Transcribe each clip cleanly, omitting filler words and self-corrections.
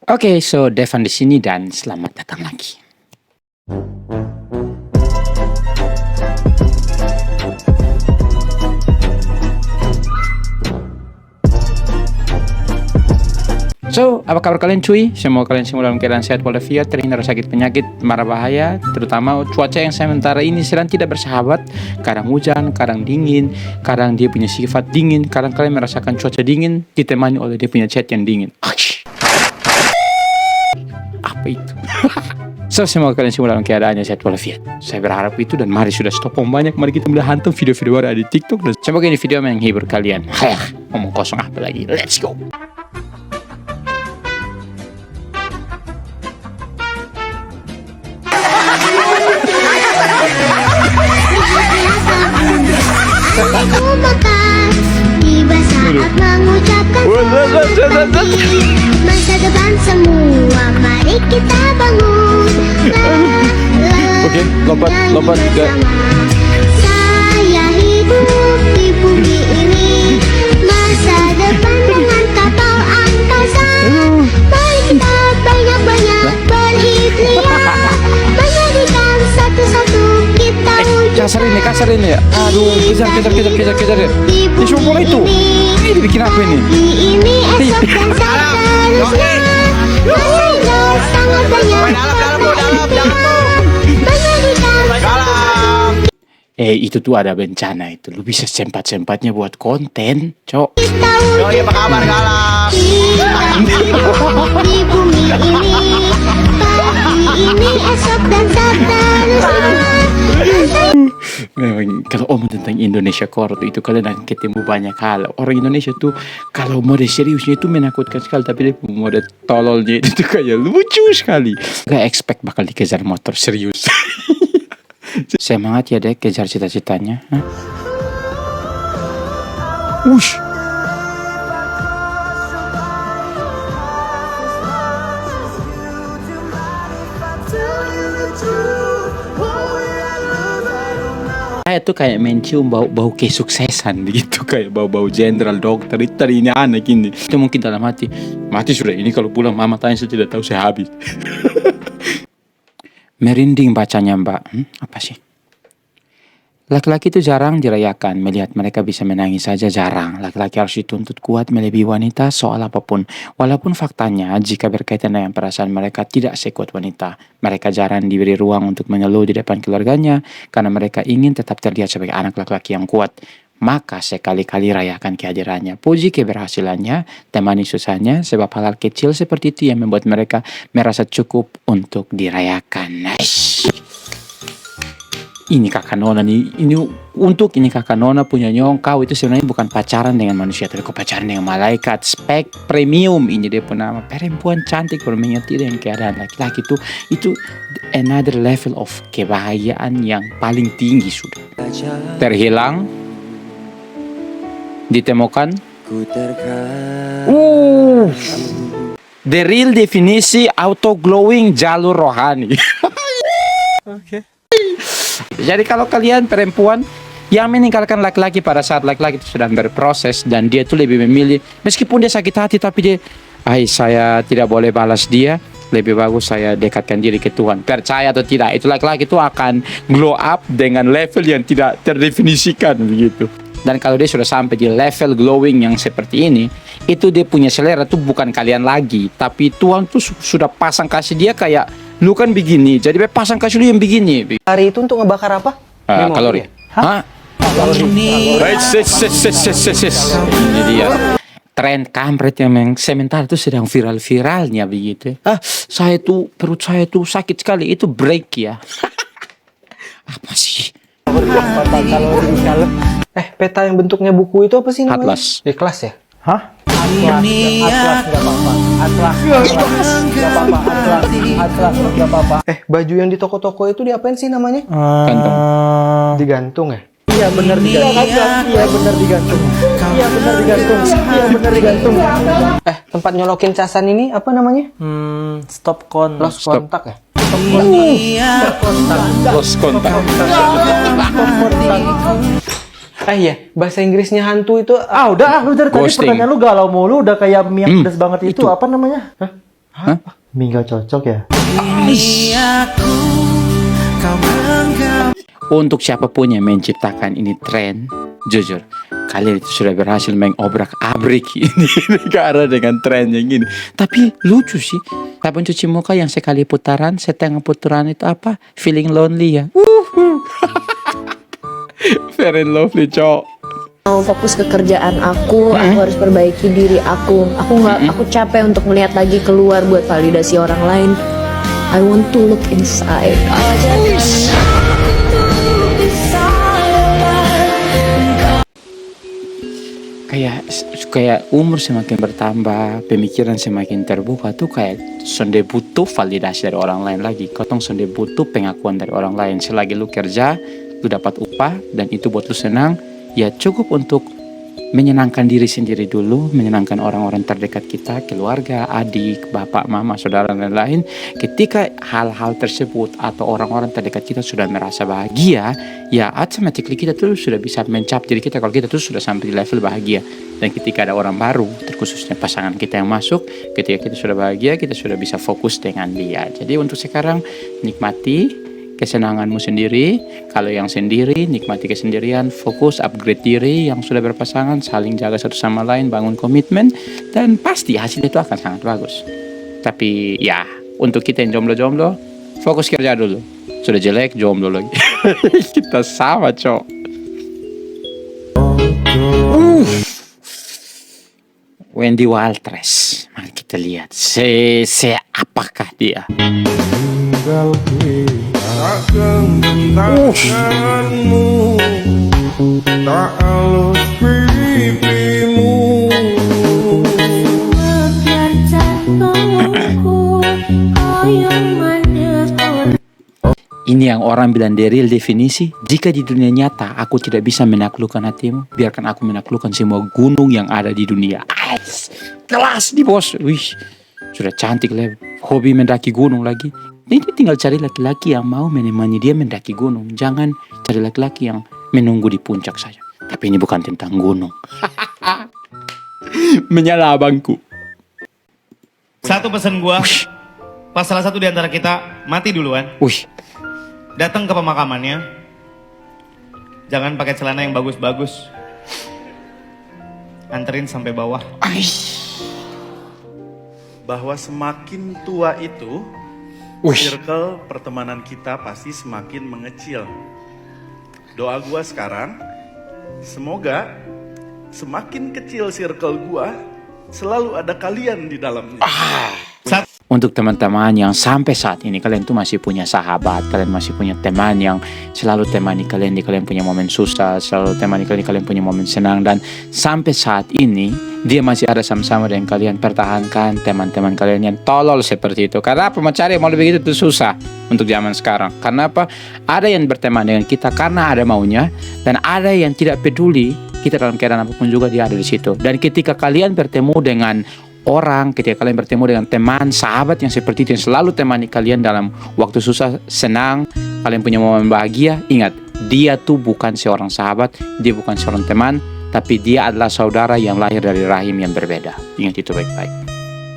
Oke, so Devan di sini dan selamat datang lagi. So, apa kabar kalian cuy? Semoga kalian semua dalam keadaan sehat walafiat, terhindar sakit penyakit, mara bahaya, terutama cuaca yang sementara ini sedang tidak bersahabat. Kadang hujan, kadang dingin, kadang dia punya sifat dingin, kadang kalian merasakan cuaca dingin ditemani oleh dia punya cat yang dingin. Apa itu? So, semoga kalian semua dalam keadaannya sehat walafiat. Saya berharap itu dan mari sudah stop banyak. Mari kita mulai hantam video-video baru di TikTok dan semoga ini video menghibur kalian. Ngomong kosong apa lagi? Let's go. Tiba saat mengucapkan masa depan semua, mari kita bangun. Oke, lompat Saya hidup di bumi ini, masa depan dengan kapal angkasa. Mari kita banyak-banyak berikhtiar, menjadikan satu-satu kita wujud. Kasar ini ya. Aduh, kejar ya. Ini semua bola itu. Ini bikin apa ini? Ini esok dan seterusnya. Masanya sangat banyak. Itu tuh ada bencana itu. Lu bisa sempat-sempatnya buat konten, Cok. Yoi, apa kabar Galang? Di bumi ini, pagi ini, esok dan seterusnya. Memang kalau omong tentang Indonesia Core itu kalian akan ketemu banyak hal. Orang Indonesia tuh kalau mode seriusnya itu menakutkan sekali, tapi dia mode tololnya itu tuh kayak lucu sekali. Gak expect bakal dikejar motor serius. Semangat ya dek, kejar cita-citanya. Wush. Saya tuh kayak mencium bau kesuksesan gitu, kayak bau jenderal dokter itu tadinya anak ini. Itu mungkin dalam hati, mati sudah ini kalau pulang mama tanya saya tidak tahu saya habis. Merinding bacanya mbak. Apa sih? Laki-laki itu jarang dirayakan, melihat mereka bisa menangis saja jarang. Laki-laki harus dituntut kuat melebihi wanita soal apapun. Walaupun faktanya jika berkaitan dengan perasaan mereka tidak sekuat wanita. Mereka jarang diberi ruang untuk mengeluh di depan keluarganya karena mereka ingin tetap terlihat sebagai anak laki-laki yang kuat. Maka sekali-kali rayakan kehadirannya, puji keberhasilannya, temani susahnya, sebab hal-hal kecil seperti itu yang membuat mereka merasa cukup untuk dirayakan. Ini kakak Nona nih, ini kakak Nona punya nyongkau itu sebenarnya bukan pacaran dengan manusia, tapi kok pacaran dengan malaikat, spek premium. Ini dia pun nama perempuan cantik bermengerti dengan keadaan laki-laki itu another level of kebahagiaan yang paling tinggi sudah. Terhilang, ditemukan, the real definisi auto glowing jalur rohani. Oke. Jadi kalau kalian perempuan yang meninggalkan laki-laki pada saat laki-laki itu sedang berproses dan dia tuh lebih memilih, meskipun dia sakit hati tapi dia, saya tidak boleh balas dia, lebih bagus saya dekatkan diri ke Tuhan. Percaya atau tidak, itu laki-laki itu akan glow up dengan level yang tidak terdefinisikan begitu. Dan kalau dia sudah sampai di level glowing yang seperti ini, itu dia punya selera tuh bukan kalian lagi, tapi Tuhan tuh sudah pasang kasih dia kayak, lu kan begini, jadi pasang kasih lu yang begini. Hari itu untuk ngebakar apa? Kalori. Hah? Ini dia. Tren kampret yang sementara itu sedang viral-viralnya begitu. Perut saya tuh sakit sekali, itu break ya. Apa sih? Peta yang bentuknya buku itu apa sih namanya? Atlas. Kelas ya? Hah? Atlas nggak apa-apa. Baju yang di toko-toko itu diapain sih namanya? Kantong. Digantung ya? Iya benar digantung. Tempat nyolokin casan ini apa namanya? Lost kontak ya? Lost kontak. Iya, bahasa Inggrisnya hantu itu udah lu dari tadi Ghosting. pertanyaan lu galau mulu, udah kayak mie yang pedas banget itu apa namanya? Hah? Mie gak cocok ya? Untuk siapapun yang menciptakan ini tren, jujur, kalian itu sudah berhasil mengobrak-abrik ini negara dengan tren yang ini. Tapi lucu sih, sabun cuci muka yang sekali putaran, setengah putaran itu apa? Feeling lonely ya. Fair and lovely, cowok. Mau fokus ke kerjaan aku harus perbaiki diri aku. Aku capek untuk melihat lagi keluar buat validasi orang lain. I want to look inside. Kayak umur semakin bertambah, pemikiran semakin terbuka tuh kayak sonde butuh validasi dari orang lain lagi. Kotong sonde butuh pengakuan dari orang lain. Selagi lu kerja, lu dapat upah dan itu buat lu senang, ya cukup untuk menyenangkan diri sendiri dulu, menyenangkan orang-orang terdekat kita, keluarga, adik, bapak, mama, saudara, dan lain-lain. Ketika hal-hal tersebut atau orang-orang terdekat kita sudah merasa bahagia, ya automatically kita tuh sudah bisa mencap diri kita kalau kita tuh sudah sampai di level bahagia. Dan ketika ada orang baru, terkhususnya pasangan kita yang masuk, ketika kita sudah bahagia, kita sudah bisa fokus dengan dia. Jadi untuk sekarang, nikmati kesenanganmu sendiri. Kalau yang sendiri, nikmati kesendirian, fokus upgrade diri. Yang sudah berpasangan, saling jaga satu sama lain, bangun komitmen, dan pasti hasil itu akan sangat bagus. Tapi ya, untuk kita yang jomblo-jomblo, fokus kerja dulu. Sudah jelek, jomblo lagi. Kita sama, cok. Wendy Waltres, mari kita lihat apakah dia. Ini yang orang bilang the real definisi. Jika di dunia nyata aku tidak bisa menaklukkan hatimu, biarkan aku menaklukkan semua gunung yang ada di dunia. Kelas di bos. Wih, sudah cantik lah. Hobi mendaki gunung lagi. Ini tinggal cari laki-laki yang mau menemani dia mendaki gunung. Jangan cari laki-laki yang menunggu di puncak saja. Tapi ini bukan tentang gunung. Menyala abangku. Satu pesan gua, pas salah satu di antara kita mati duluan, Wih, datang ke pemakamannya, jangan pakai celana yang bagus-bagus, anterin sampai bawah. Bahwa semakin tua itu, wih. circle pertemanan kita pasti semakin mengecil. Doa gua sekarang, semoga semakin kecil circle gua, selalu ada kalian di dalamnya. Untuk teman-teman yang sampai saat ini kalian tuh masih punya sahabat, kalian masih punya teman yang selalu temani kalian di kalian punya momen susah, selalu temani kalian punya momen senang, dan sampai saat ini dia masih ada sama-sama dengan kalian. Pertahankan teman-teman kalian yang tolol seperti itu. Karena apa? Mencari yang mau lebih gitu tuh susah untuk zaman sekarang. Karena apa? Ada yang berteman dengan kita karena ada maunya, dan ada yang tidak peduli kita dalam keadaan apapun juga dia ada di situ. Dan ketika kalian bertemu dengan orang, ketika kalian bertemu dengan teman, sahabat yang seperti itu, yang selalu temani kalian dalam waktu susah, senang, kalian punya momen bahagia, ingat, dia tuh bukan seorang sahabat, dia bukan seorang teman, tapi dia adalah saudara yang lahir dari rahim yang berbeda. Ingat itu baik-baik.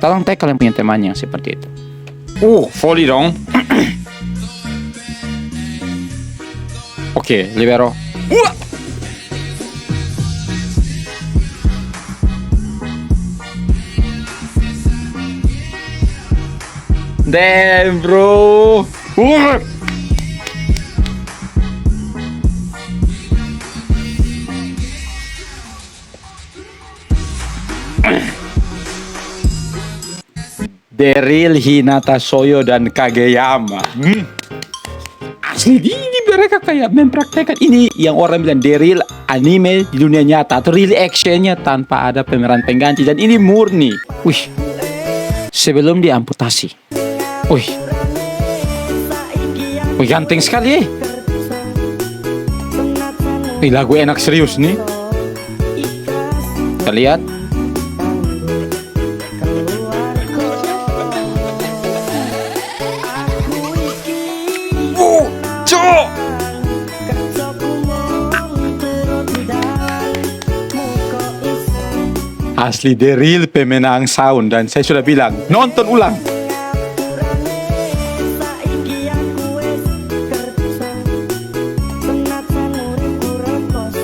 Tolong tag kalian punya teman yang seperti itu. Volley dong. Oke, libero. Damn, bro. The real Hinata Soyo dan Kageyama. Asli ini mereka kayak mempraktekkan ini yang orang bilang the real anime di dunia nyata atau real actionnya tanpa ada pemeran pengganti, dan ini murni. Wih, sebelum diamputasi. Wih, ganteng sekali. Wih, lagu enak serius nih. Kita lihat. Asli The Real pemenang sound. Dan saya sudah bilang, nonton ulang.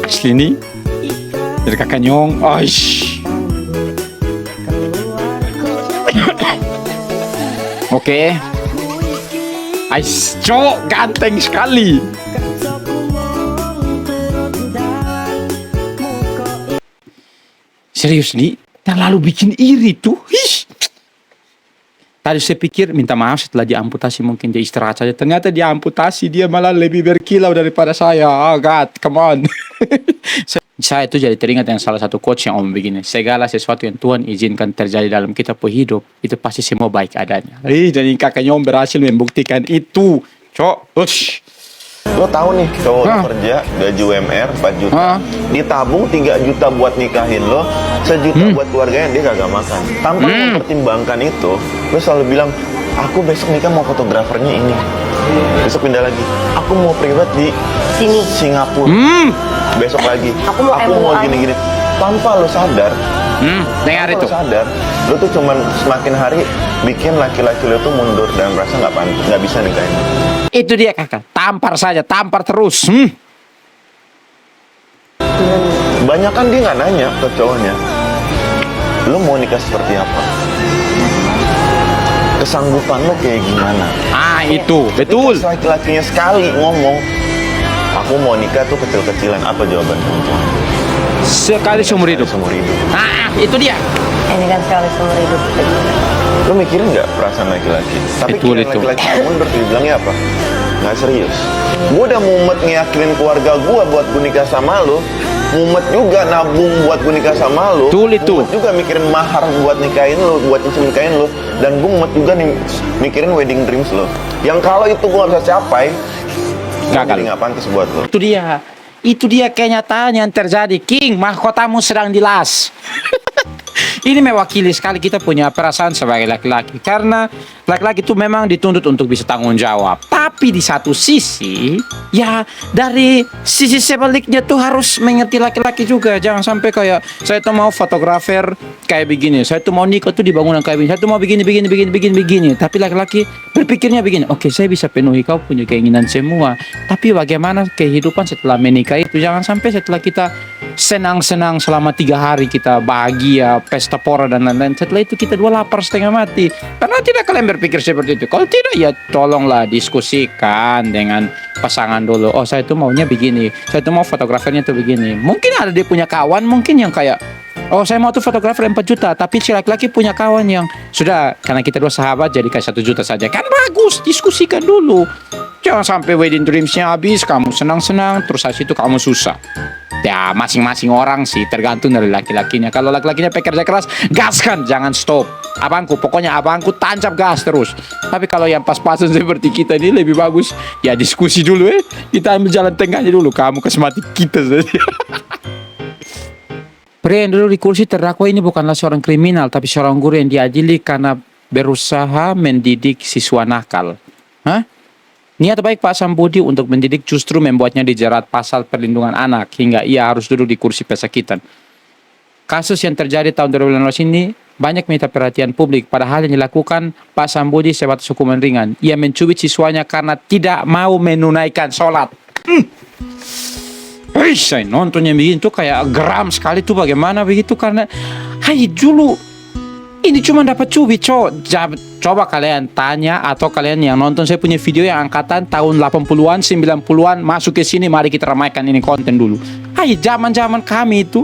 Asli ini dari kakak Nyong. Aish. Oke. Aish, cowok ganteng sekali. Serius nih, terlalu bikin iri tuh. Hish. Tadi saya pikir minta maaf setelah diamputasi mungkin dia istirahat saja. Ternyata dia amputasi, dia malah lebih berkilau daripada saya. Oh God, come on. Saya itu jadi teringat yang salah satu quotes yang om begini. Segala sesuatu yang Tuhan izinkan terjadi dalam kita punya hidup, itu pasti semua baik adanya. Dan kakaknya om berhasil membuktikan itu. Cok, ush. Lo tahu nih cowok lo kerja gaji UMR 4 juta, ditabung 3 juta buat nikahin lo, 1 juta buat keluarganya, dia kagak makan. Tanpa mempertimbangkan itu, lo selalu bilang, aku besok nikah mau fotografernya ini, besok pindah lagi, aku mau privat di Sini. Singapura, besok lagi, Aku mau MUA. gini-gini. Tanpa lo sadar, Dengar itu. lo sadar, lo tuh cuman semakin hari bikin laki-laki lo tuh mundur dan merasa nggak bisa nikahin. Itu dia kakak, tampar saja, tampar terus. Banyak kan dia nggak nanya ke cowoknya, lo mau nikah seperti apa? Kesanggupan lo kayak gimana? Itu, betul. Pas laki-lakinya sekali ngomong, aku mau nikah tuh kecil-kecilan, apa jawaban perempuan? Sekali seumur hidup. Seumur hidup. Itu dia. Ini kan sekali seumur hidup. Lo mikirin nggak perasaan laki-laki? Tapi Betul kira itu. laki-laki yang mundur, dibilangnya apa? Nggak serius. Gue udah mumet ngeyakinin keluarga gue buat gue nikah sama lo, mumet juga nabung buat gue nikah sama lo, Betul itu. mumet juga mikirin mahar buat nikahin lo, buat cincin nikahin lo, dan gue mumet juga nih mikirin wedding dreams lo. Yang kalau itu gue nggak bisa capai, Gagal. jadi nggak pantas buat lo. Itu dia. Itu dia kenyataan yang terjadi. King, mahkotamu sedang dilas. Ini mewakili sekali kita punya perasaan sebagai laki-laki. Karena laki-laki itu memang dituntut untuk bisa tanggung jawab. Tapi di satu sisi, ya dari sisi sebaliknya tuh harus mengerti laki-laki juga. Jangan sampai kayak, saya tuh mau fotografer kayak begini. Saya tuh mau nikah tuh di bangunan kayak begini. Saya tuh mau begini. Tapi laki-laki berpikirnya begini. Oke, saya bisa penuhi kau punya keinginan semua. Tapi bagaimana kehidupan setelah menikah itu? Jangan sampai setelah kita senang-senang selama 3 hari kita bahagia, pesta pora dan lain-lain. Setelah itu kita dua lapar setengah mati. Karena tidak kalian berpikir seperti itu. Kalau tidak ya tolonglah diskusikan dengan pasangan dulu. Oh saya tuh maunya begini. Saya tuh mau fotografernya tuh begini. Mungkin ada dia punya kawan mungkin yang kayak, oh saya mau tuh fotografer 4 juta. Tapi si laki-laki punya kawan yang sudah, karena kita dua sahabat jadi kayak 1 juta saja. Kan bagus, diskusikan dulu. Jangan sampai wedding dreamsnya habis, kamu senang-senang, terus habis itu kamu susah. Ya masing-masing orang sih, tergantung dari laki-lakinya. Kalau laki-lakinya pekerja keras, gaskan, jangan stop. Abangku, pokoknya abangku tancap gas terus. Tapi kalau yang pas-pasan seperti kita ini lebih bagus, ya diskusi dulu Kita ambil jalan tengahnya dulu, kamu kasih mati kita saja. Pria yang dulu di kursi terdakwa ini bukanlah seorang kriminal, tapi seorang guru yang diadili karena berusaha mendidik siswa nakal. Niat baik Pak Sambudi untuk mendidik justru membuatnya dijerat pasal perlindungan anak hingga ia harus duduk di kursi pesakitan. Kasus yang terjadi tahun 2016 ini banyak menyita perhatian publik, padahal yang dilakukan Pak Sambudi sebatas hukuman ringan. Ia mencubit siswanya karena tidak mau menunaikan sholat. Saya nontonnya begini tuh kayak geram sekali tuh, bagaimana begitu, karena dulu ini cuma dapat cubit, coba kalian tanya atau kalian yang nonton saya punya video yang angkatan tahun 80-an, 90-an masuk ke sini, mari kita ramaikan ini konten dulu. Zaman-zaman kami itu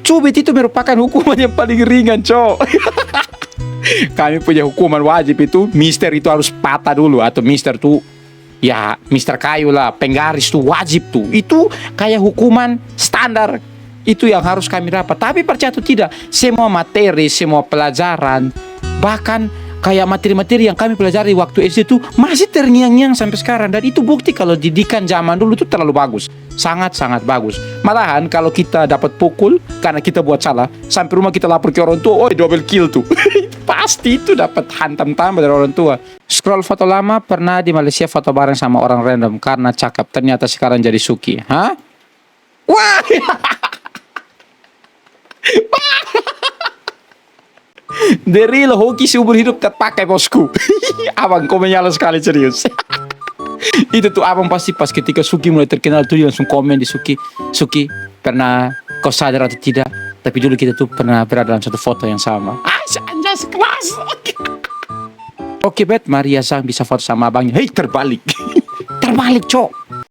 cubit itu merupakan hukuman yang paling ringan, Kami punya hukuman wajib itu, mister itu harus patah dulu, atau mister tuh ya mister kayu lah, penggaris tuh wajib tuh. Itu kayak hukuman standar. Itu yang harus kami dapat. Tapi percaya atau tidak, semua materi, semua pelajaran, bahkan kayak materi-materi yang kami pelajari waktu SD itu masih terngiang-ngiang sampai sekarang. Dan itu bukti kalau didikan zaman dulu itu terlalu bagus. Sangat-sangat bagus. Malahan kalau kita dapat pukul karena kita buat salah, sampai rumah kita lapor ke orang tua, double kill tuh. Pasti itu dapat hantam tambah dari orang tua. Scroll foto lama, pernah di Malaysia foto bareng sama orang random karena cakep. Ternyata sekarang jadi suki. Wah! The real hoki seumur hidup terpakai bosku. Abang kau menyala sekali serius. Itu tuh abang pasti pas ketika Suki mulai terkenal tuh dia langsung komen di Suki. Suki, pernah kau sadar atau tidak? Tapi dulu kita tuh pernah berada dalam satu foto yang sama. Anjas kelas. Oke bet, Maria Sang bisa foto sama abangnya. Hei terbalik. Terbalik cok.